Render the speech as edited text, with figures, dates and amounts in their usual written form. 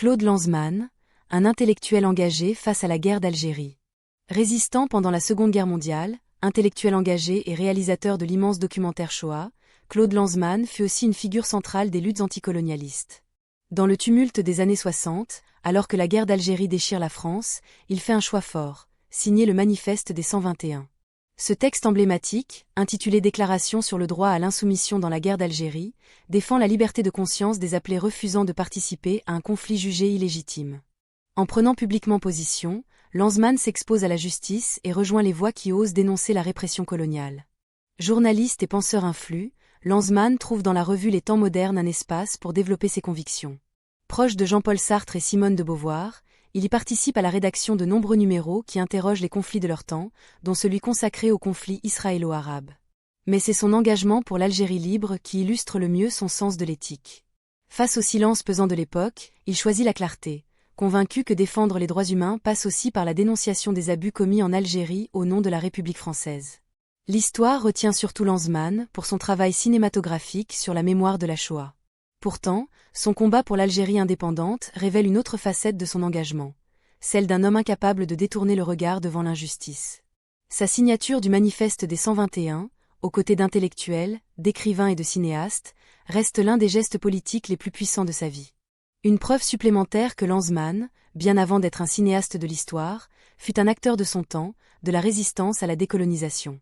Claude Lanzmann, un intellectuel engagé face à la guerre d'Algérie. Résistant pendant la Seconde Guerre mondiale, intellectuel engagé et réalisateur de l'immense documentaire Shoah, Claude Lanzmann fut aussi une figure centrale des luttes anticolonialistes. Dans le tumulte des années 60, alors que la guerre d'Algérie déchire la France, il fait un choix fort, signer le Manifeste des 121. Ce texte emblématique, intitulé Déclaration sur le droit à l'insoumission dans la guerre d'Algérie, défend la liberté de conscience des appelés refusant de participer à un conflit jugé illégitime. En prenant publiquement position, Lanzmann s'expose à la justice et rejoint les voix qui osent dénoncer la répression coloniale. Journaliste et penseur influent, Lanzmann trouve dans la revue Les Temps modernes un espace pour développer ses convictions. Proche de Jean-Paul Sartre et Simone de Beauvoir, il y participe à la rédaction de nombreux numéros qui interrogent les conflits de leur temps, dont celui consacré au conflit israélo-arabe. Mais c'est son engagement pour l'Algérie libre qui illustre le mieux son sens de l'éthique. Face au silence pesant de l'époque, il choisit la clarté, convaincu que défendre les droits humains passe aussi par la dénonciation des abus commis en Algérie au nom de la République française. L'histoire retient surtout Lanzmann pour son travail cinématographique sur la mémoire de la Shoah. Pourtant, son combat pour l'Algérie indépendante révèle une autre facette de son engagement, celle d'un homme incapable de détourner le regard devant l'injustice. Sa signature du Manifeste des 121, aux côtés d'intellectuels, d'écrivains et de cinéastes, reste l'un des gestes politiques les plus puissants de sa vie. Une preuve supplémentaire que Lanzmann, bien avant d'être un cinéaste de l'histoire, fut un acteur de son temps, de la résistance à la décolonisation.